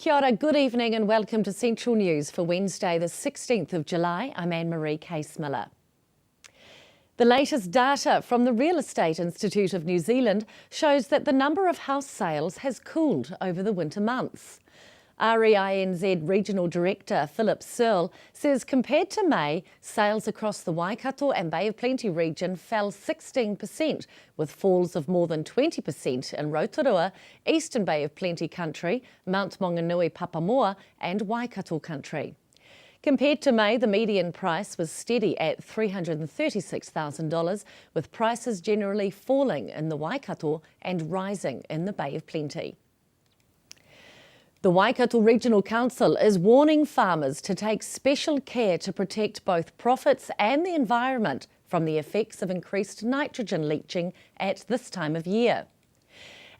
Kia ora, good evening and welcome to Central News for Wednesday the 16th of July. I'm Anne-Marie Case-Miller. The latest data from the Real Estate Institute of New Zealand shows that the number of house sales has cooled over the winter months. REINZ Regional Director Philip Searle says compared to May, sales across the Waikato and Bay of Plenty region fell 16%, with falls of more than 20% in Rotorua, Eastern Bay of Plenty country, Mount Maunganui Papamoa and Waikato country. Compared to May, the median price was steady at $336,000, with prices generally falling in the Waikato and rising in the Bay of Plenty. The Waikato Regional Council is warning farmers to take special care to protect both profits and the environment from the effects of increased nitrogen leaching at this time of year.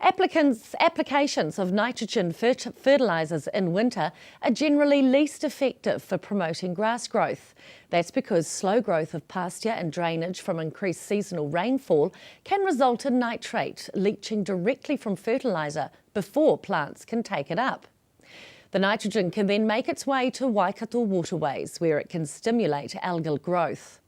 Applications of nitrogen fertilisers in winter are generally least effective for promoting grass growth. That's because slow growth of pasture and drainage from increased seasonal rainfall can result in nitrate leaching directly from fertiliser before plants can take it up. The nitrogen can then make its way to Waikato waterways, where it can stimulate algal growth.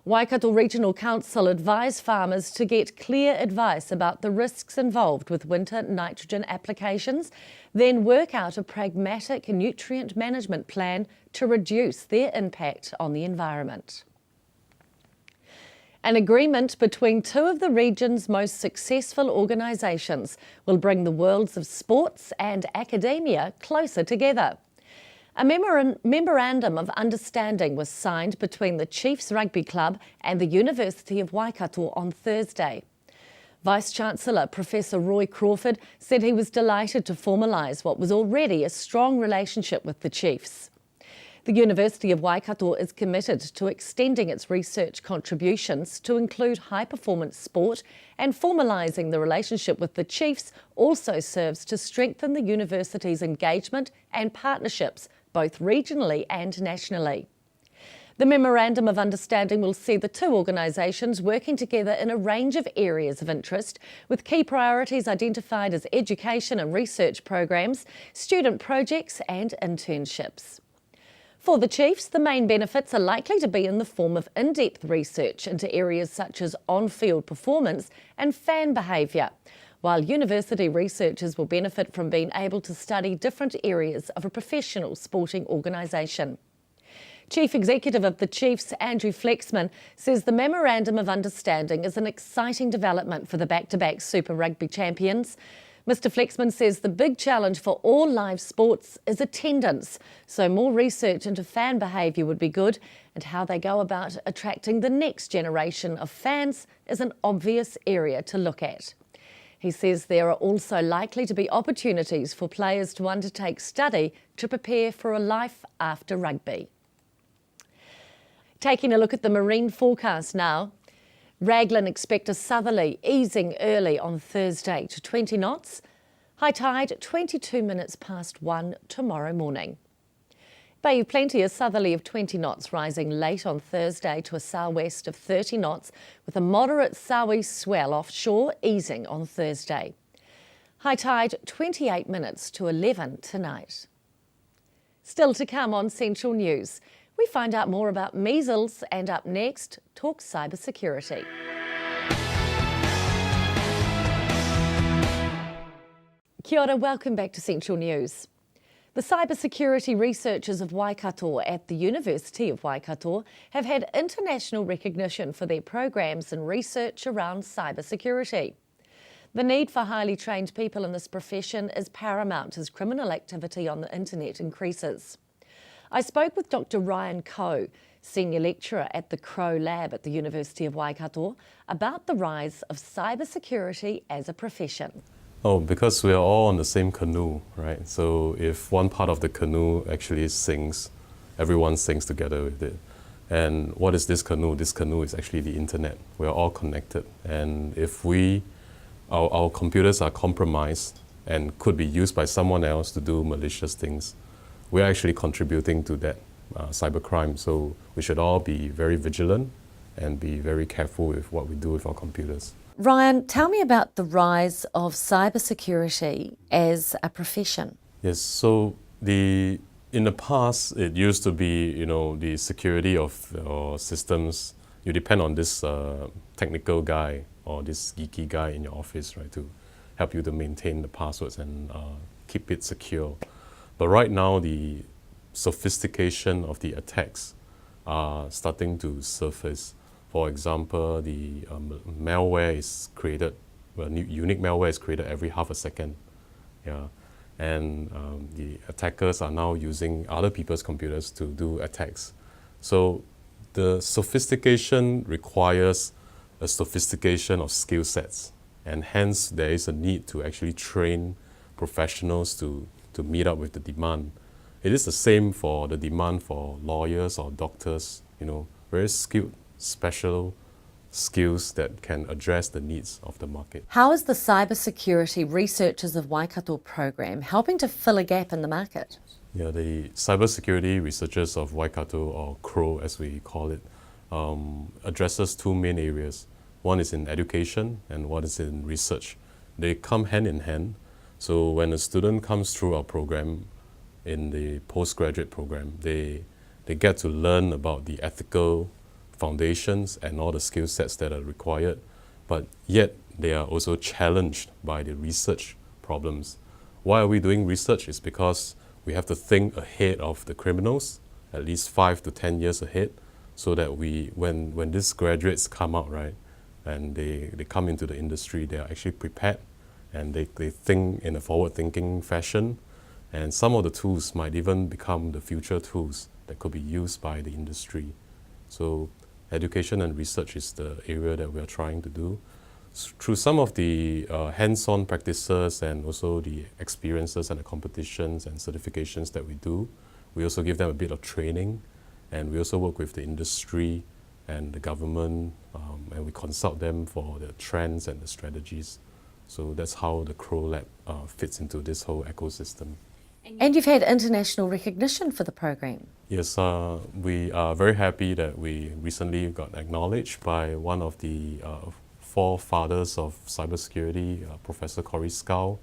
Waikato Regional Council advised farmers to get clear advice about the risks involved with winter nitrogen applications, then work out a pragmatic nutrient management plan to reduce their impact on the environment. An agreement between two of the region's most successful organisations will bring the worlds of sports and academia closer together. A memorandum of understanding was signed between the Chiefs Rugby Club and the University of Waikato on Thursday. Vice-Chancellor Professor Roy Crawford said he was delighted to formalise what was already a strong relationship with the Chiefs. The University of Waikato is committed to extending its research contributions to include high-performance sport, and formalising the relationship with the Chiefs also serves to strengthen the university's engagement and partnerships, both regionally and nationally. The Memorandum of Understanding will see the two organisations working together in a range of areas of interest, with key priorities identified as education and research programs, student projects and internships. For the Chiefs, the main benefits are likely to be in the form of in-depth research into areas such as on-field performance and fan behaviour, while university researchers will benefit from being able to study different areas of a professional sporting organisation. Chief Executive of the Chiefs, Andrew Flexman, says the Memorandum of Understanding is an exciting development for the back-to-back Super Rugby champions. Mr Flexman says the big challenge for all live sports is attendance, so more research into fan behaviour would be good, and how they go about attracting the next generation of fans is an obvious area to look at. He says there are also likely to be opportunities for players to undertake study to prepare for a life after rugby. Taking a look at the marine forecast now. Raglan expect a southerly easing early on Thursday to 20 knots. High tide 22 minutes past 1 tomorrow morning. Bay of Plenty a southerly of 20 knots, rising late on Thursday to a southwest of 30 knots, with a moderate southeast swell offshore, easing on Thursday. High tide 28 minutes to 11 tonight. Still to come on Central News. We find out more about measles, and up next, talk cybersecurity. Kia ora, welcome back to Central News. The cybersecurity researchers of Waikato at the University of Waikato have had international recognition for their programs and research around cybersecurity. The need for highly trained people in this profession is paramount as criminal activity on the internet increases. I spoke with Dr. Ryan Coe, Senior Lecturer at the Crow Lab at the University of Waikato, about the rise of cybersecurity as a profession. Oh, because we are all on the same canoe, right? So if one part of the canoe actually sinks, everyone sinks together with it. And what is this canoe? This canoe is actually the internet. We are all connected. And if our computers are compromised and could be used by someone else to do malicious things, we're actually contributing to that cybercrime. So we should all be very vigilant and be very careful with what we do with our computers. Ryan, tell me about the rise of cybersecurity as a profession. Yes, so in the past, it used to be, the security of your systems. You depend on this technical guy or this geeky guy in your office, right, to help you to maintain the passwords and keep it secure. But right now, the sophistication of the attacks are starting to surface. For example, the malware is created, unique malware is created every half a second. Yeah. And the attackers are now using other people's computers to do attacks. So the sophistication requires a sophistication of skill sets, and hence there is a need to actually train professionals to meet up with the demand. It is the same for the demand for lawyers or doctors, very skilled, special skills that can address the needs of the market. How is the Cybersecurity Researchers of Waikato program helping to fill a gap in the market? Yeah, the Cybersecurity Researchers of Waikato, or CRO as we call it, addresses two main areas. One is in education and one is in research. They come hand in hand. So when a student comes through our program in the postgraduate program, they get to learn about the ethical foundations and all the skill sets that are required, but yet they are also challenged by the research problems. Why are we doing research? It's because we have to think ahead of the criminals, at least 5 to 10 years ahead, so that when these graduates come out, right, and they come into the industry, they are actually prepared and they think in a forward-thinking fashion, and some of the tools might even become the future tools that could be used by the industry. So education and research is the area that we are trying to do. Through some of the hands-on practices and also the experiences and the competitions and certifications that we do, we also give them a bit of training, and we also work with the industry and the government, and we consult them for the trends and the strategies. So that's how the CRO Lab fits into this whole ecosystem. And you've had international recognition for the program. Yes, we are very happy that we recently got acknowledged by one of the forefathers of cybersecurity, Professor Corey Scow,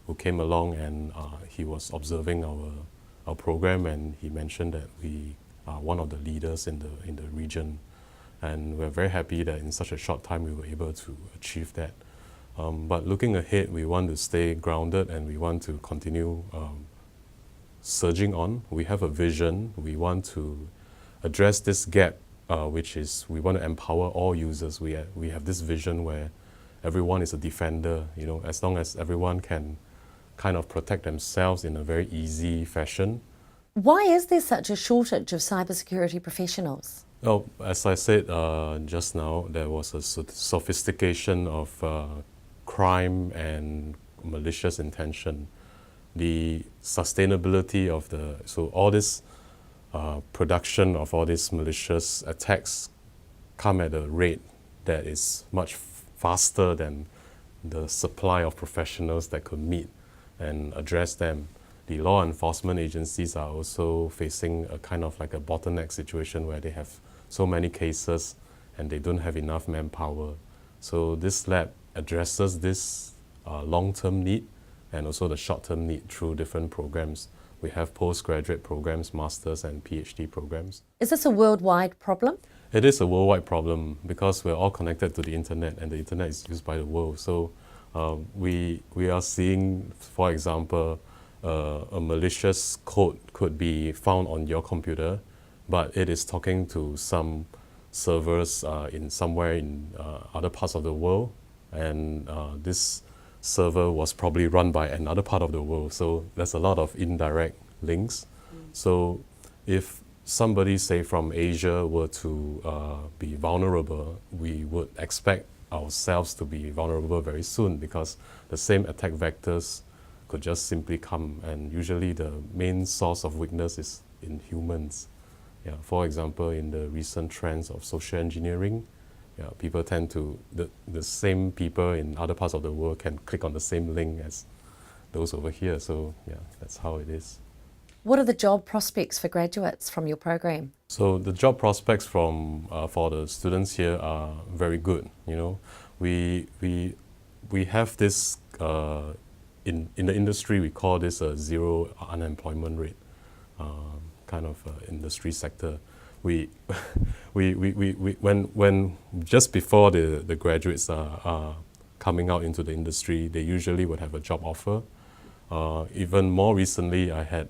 who came along and he was observing our program, and he mentioned that we are one of the leaders in the region. And we're very happy that in such a short time we were able to achieve that. But looking ahead, we want to stay grounded and we want to continue surging on. We have a vision. We want to address this gap, which is we want to empower all users. We have this vision where everyone is a defender, as long as everyone can kind of protect themselves in a very easy fashion. Why is there such a shortage of cybersecurity professionals? Oh, as I said just now, there was a sophistication of crime and malicious intention. The sustainability of all this production of all these malicious attacks come at a rate that is much faster than the supply of professionals that could meet and address them. The law enforcement agencies are also facing a kind of like a bottleneck situation where they have so many cases and they don't have enough manpower. So this lab addresses this long-term need and also the short-term need through different programs. We have postgraduate programs, masters and PhD programs. Is this a worldwide problem? It is a worldwide problem because we're all connected to the internet and the internet is used by the world. So we are seeing, for example, a malicious code could be found on your computer, but it is talking to some servers somewhere in other parts of the world, and this server was probably run by another part of the world. So there's a lot of indirect links. So if somebody, say from Asia, were to be vulnerable, we would expect ourselves to be vulnerable very soon because the same attack vectors could just simply come, and usually the main source of weakness is in humans. Yeah, for example, in the recent trends of social engineering, people tend to, the same people in other parts of the world can click on the same link as those over here. So yeah, that's how it is. What are the job prospects for graduates from your program? So the job prospects for the students here are very good. We have this in the industry, we call this a zero unemployment rate kind of industry sector. We when just before the graduates are coming out into the industry, they usually would have a job offer. Even more recently, I had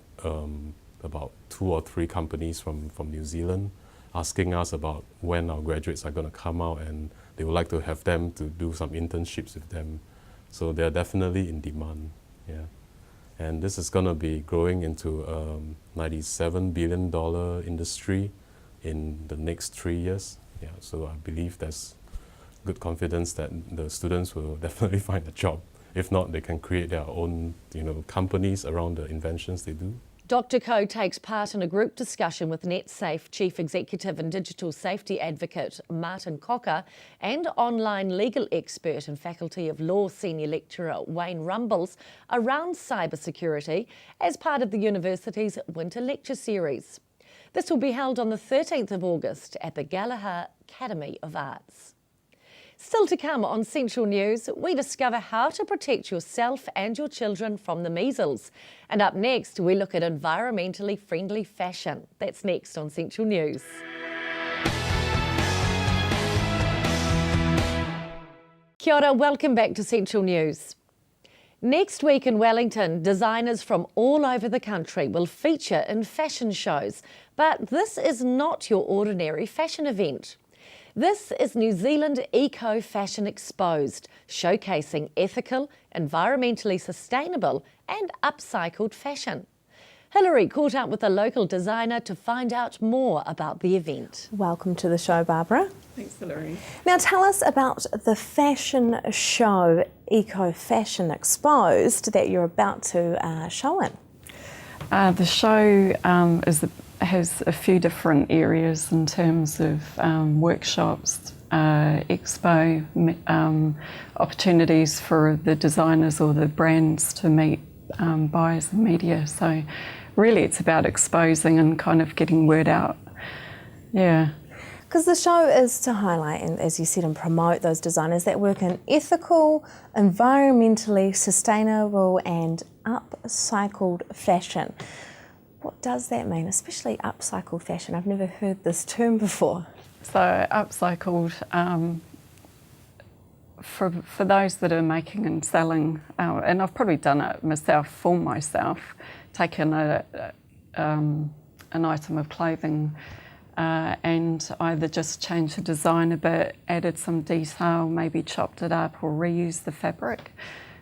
about 2 or 3 companies from New Zealand asking us about when our graduates are going to come out, and they would like to have them to do some internships with them. So they're definitely in demand, yeah. And this is going to be growing into $97 billion industry in the next 3 years. Yeah, so I believe there's good confidence that the students will definitely find a job. If not, they can create their own, companies around the inventions they do. Dr. Koh takes part in a group discussion with NetSafe Chief Executive and Digital Safety Advocate Martin Cocker and online legal expert and Faculty of Law Senior Lecturer Wayne Rumbles around cybersecurity as part of the university's winter lecture series. This will be held on the 13th of August at the Gallagher Academy of Arts. Still to come on Central News, we discover how to protect yourself and your children from the measles. And up next, we look at environmentally friendly fashion. That's next on Central News. Kia ora, welcome back to Central News. Next week in Wellington, designers from all over the country will feature in fashion shows. But this is not your ordinary fashion event. This is New Zealand Eco Fashion Exposed, showcasing ethical, environmentally sustainable and upcycled fashion. Hilary caught up with a local designer to find out more about the event. Welcome to the show, Barbara. Thanks, Hilary. Now tell us about the fashion show Eco Fashion Exposed that you're about to show in. The show has a few different areas in terms of workshops, expo, opportunities for the designers or the brands to meet buyers and media. So really it's about exposing and kind of getting word out. Yeah. Because the show is to highlight and, as you said, and promote those designers that work in ethical, environmentally sustainable and upcycled fashion. What does that mean, especially upcycled fashion? I've never heard this term before. So upcycled, for those that are making and selling, and I've probably done it myself for myself, taken an item of clothing and either just changed the design a bit, added some detail, maybe chopped it up or reused the fabric.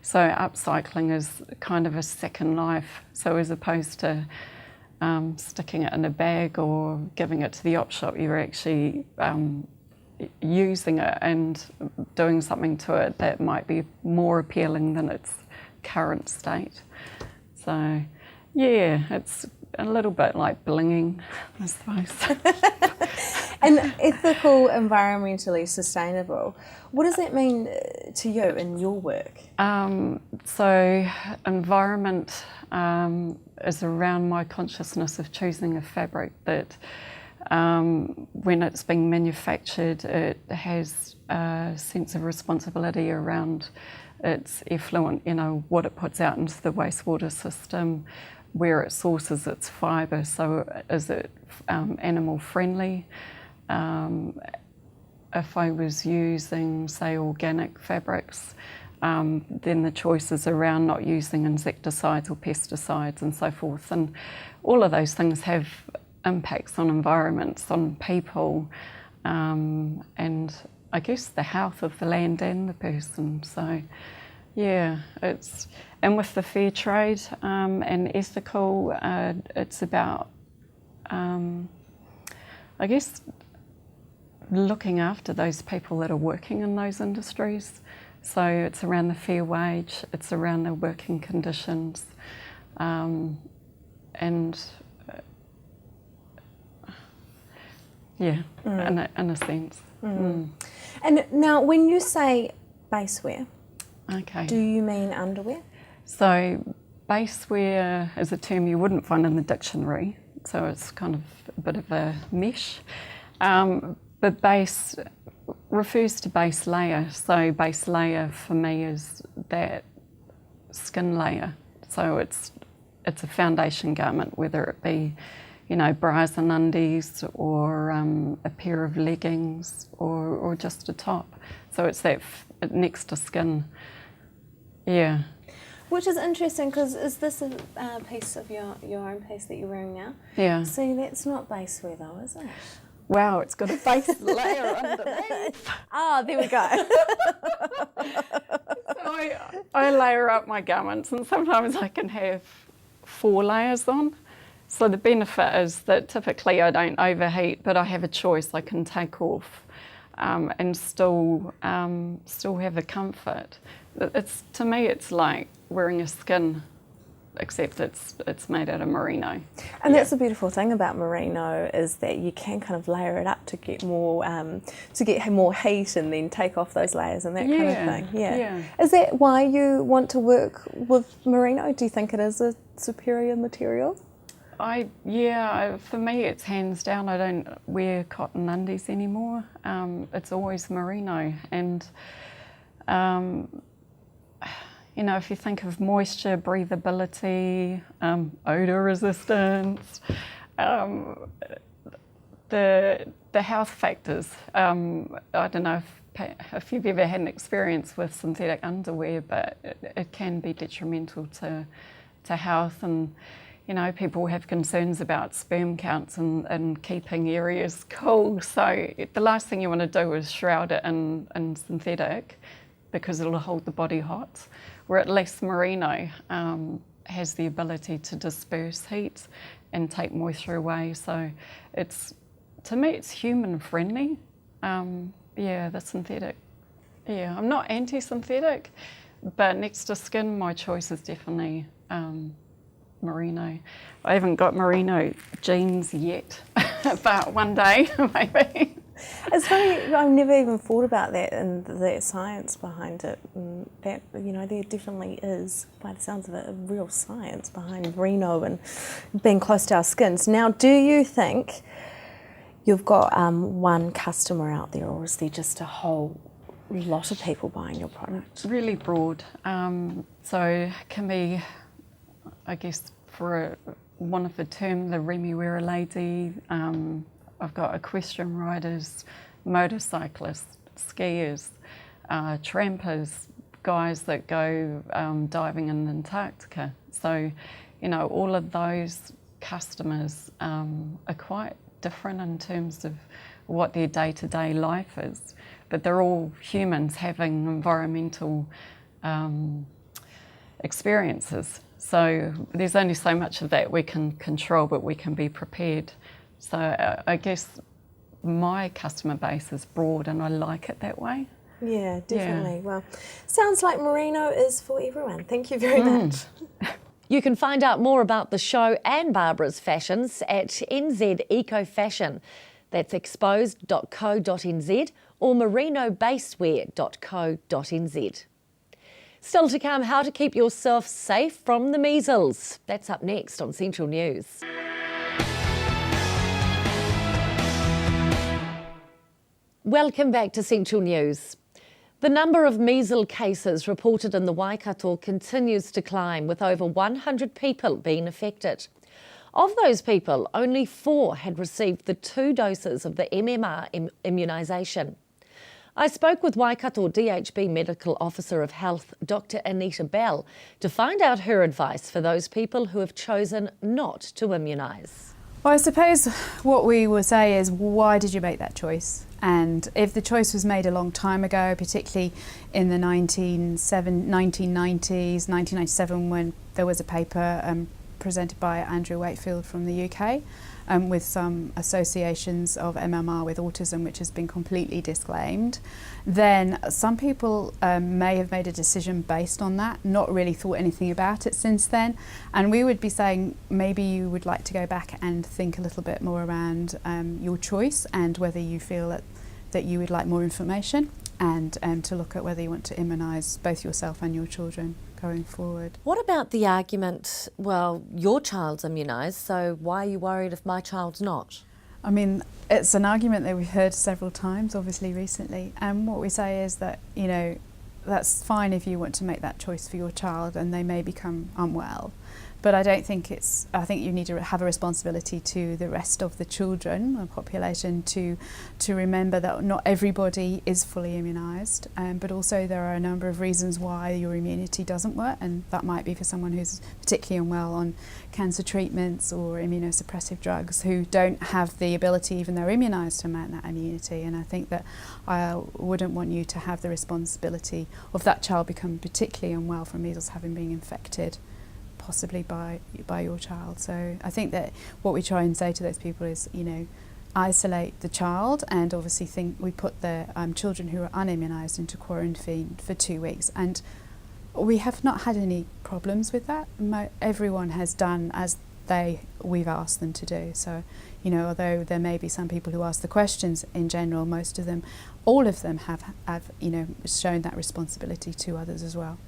So upcycling is kind of a second life. So as opposed to sticking it in a bag or giving it to the op shop, you're actually using it and doing something to it that might be more appealing than its current state. So yeah, it's a little bit like blinging, I suppose. And ethical, environmentally sustainable, what does that mean to you in your work? So environment is around my consciousness of choosing a fabric that when it's being manufactured, it has a sense of responsibility around its effluent, what it puts out into the wastewater system, where it sources its fibre. So is it animal friendly? If I was using, say, organic fabrics, then the choices around not using insecticides or pesticides and so forth. And all of those things have impacts on environments, on people, and I guess the health of the land and the person. So yeah, and with the fair trade and ethical, it's about, I guess, looking after those people that are working in those industries. So it's around the fair wage, it's around the working conditions, and yeah, in a sense. Mm. And now when you say basewear, Okay. do you mean underwear? So basewear is a term you wouldn't find in the dictionary, so it's kind of a bit of a mesh. But base refers to base layer. So base layer for me is that skin layer. So it's a foundation garment, whether it be, bras and undies, or a pair of leggings, or just a top. So it's that next to skin. Yeah. Which is interesting, because is this a piece of your own piece that you're wearing now? Yeah. See, that's not base wear though, is it? Wow, it's got a base layer underneath. Ah, there we go. So I layer up my garments, and sometimes I can have 4 layers on. So the benefit is that typically I don't overheat, but I have a choice. I can take off and still have the comfort. To me, it's like wearing a skin, except it's made out of merino. And that's the beautiful thing about merino, is that you can kind of layer it up to get more heat, and then take off those layers and that kind of thing. Yeah. Is that why you want to work with merino? Do you think it is a superior material? For me it's hands down. I don't wear cotton undies anymore. It's always merino, and if you think of moisture, breathability, odour resistance, the health factors. I don't know if you've ever had an experience with synthetic underwear, but it can be detrimental to health, and people have concerns about sperm counts and keeping areas cool. So the last thing you want to do is shroud it in synthetic, because it'll hold the body hot. Where at least merino has the ability to disperse heat and take moisture away. So to me it's human friendly. The synthetic. Yeah, I'm not anti-synthetic, but next to skin, my choice is definitely merino. I haven't got merino jeans yet, but one day maybe. It's funny, I've never even thought about that and the science behind it. And that, there definitely is, by the sounds of it, a real science behind merino and being close to our skins. Now, do you think you've got one customer out there, or is there just a whole lot of people buying your product? Really broad. So it can be, I guess, for one of the term, the Remy Wear a Lady. I've got equestrian riders, motorcyclists, skiers, trampers, guys that go diving in Antarctica. So, all of those customers are quite different in terms of what their day-to-day life is, but they're all humans having environmental experiences. So there's only so much of that we can control, but we can be prepared. So I guess my customer base is broad, and I like it that way. Yeah, definitely. Yeah. Well, sounds like merino is for everyone. Thank you very much. You can find out more about the show and Barbara's fashions at NZ Eco Fashion. That's exposed.co.nz or merinobasewear.co.nz. Still to come, how to keep yourself safe from the measles. That's up next on Central News. Welcome back to Central News. The number of measles cases reported in the Waikato continues to climb, with over 100 people being affected. Of those people, only 4 had received the 2 doses of the MMR immunisation. I spoke with Waikato DHB Medical Officer of Health, Dr Anita Bell, to find out her advice for those people who have chosen not to immunise. Well, I suppose what we will say is, why did you make that choice? And if the choice was made a long time ago, particularly in the 1990s, 1997, when there was a paper presented by Andrew Wakefield from the UK with some associations of MMR with autism, which has been completely disclaimed, then some people may have made a decision based on that, not really thought anything about it since then. And we would be saying maybe you would like to go back and think a little bit more around your choice and whether you feel that you would like more information, and to look at whether you want to immunise both yourself and your children going forward. What about the argument, well, your child's immunised, so why are you worried if my child's not? I mean, it's an argument that we've heard several times, obviously recently, and what we say is that, that's fine if you want to make that choice for your child and they may become unwell. But I don't think I think you need to have a responsibility to the rest of the children, the population, to remember that not everybody is fully immunised, but also there are a number of reasons why your immunity doesn't work, and that might be for someone who's particularly unwell on cancer treatments or immunosuppressive drugs who don't have the ability, even though they're immunised, to mount that immunity. And I think that I wouldn't want you to have the responsibility of that child becoming particularly unwell from measles having been infected possibly by your child. So I think that what we try and say to those people is, you know, isolate the child, and obviously we put the children who are unimmunised into quarantine for 2 weeks, and we have not had any problems with that. Everyone has done as we've asked them to do. So, you know, although there may be some people who ask the questions, in general, most of them, all of them have you know, shown that responsibility to others as well.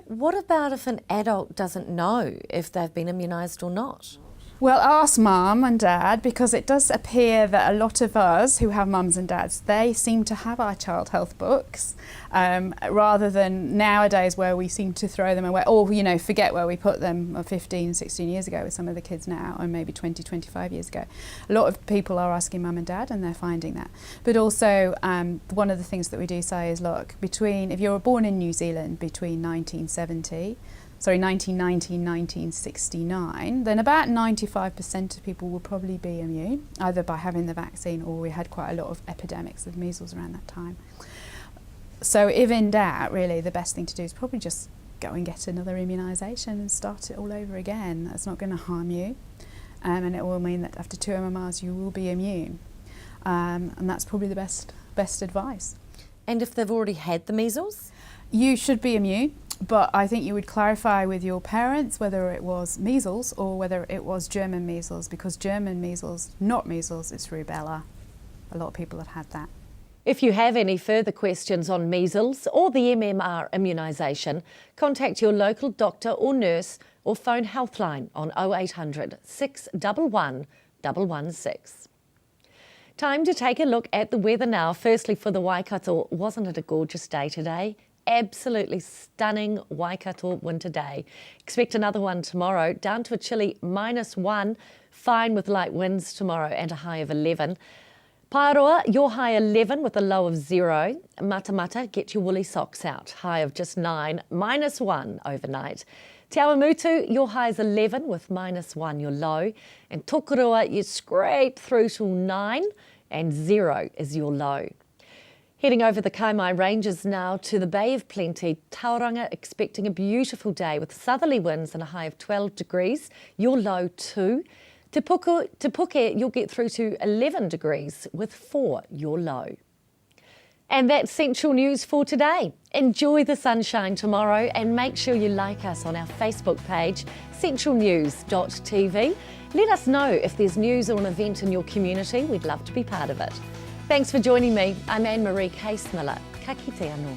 What about if an adult doesn't know if they've been immunised or not? Well, ask mum and dad, because it does appear that a lot of us who have mums and dads, they seem to have our child health books, rather than nowadays where we seem to throw them away, or, you know, forget where we put them 15, 16 years ago with some of the kids now, or maybe 20, 25 years ago. A lot of people are asking mum and dad, and they're finding that. But also, one of the things that we do say is, look, if you were born in New Zealand between 1990 and 1969, then about 95% of people will probably be immune, either by having the vaccine, or we had quite a lot of epidemics of measles around that time. So if in doubt, really, the best thing to do is probably just go and get another immunisation and start it all over again. That's not going to harm you, and it will mean that after 2 MMRs you will be immune, and that's probably the best advice. And if they've already had the measles? You should be immune. But I think you would clarify with your parents whether it was measles or whether it was German measles, because German measles, not measles, it's rubella. A lot of people have had that. If you have any further questions on measles or the MMR immunisation, contact your local doctor or nurse or phone Healthline on 0800 611 116. Time to take a look at the weather now. Firstly, for the Waikato, wasn't it a gorgeous day today? Absolutely stunning Waikato winter day. Expect another one tomorrow, down to a chilly -1, fine with light winds tomorrow and a high of 11. Paeroa, your high 11 with a low of 0. Matamata, get your woolly socks out, high of just 9, -1 overnight. Te Awamutu, your high is 11 with -1 your low. And Tokorua, you scrape through till 9 and 0 is your low. Heading over the Kaimai Ranges now to the Bay of Plenty, Tauranga expecting a beautiful day with southerly winds and a high of 12 degrees, your low 2. Te Puke, you'll get through to 11 degrees with 4 your low. And that's Central News for today. Enjoy the sunshine tomorrow and make sure you like us on our Facebook page, centralnews.tv. Let us know if there's news or an event in your community. We'd love to be part of it. Thanks for joining me. I'm Anne-Marie Case-Miller. Ka kite anō.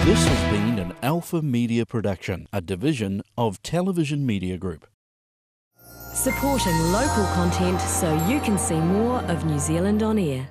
This has been an Alpha Media production, a division of Television Media Group. Supporting local content so you can see more of New Zealand on air.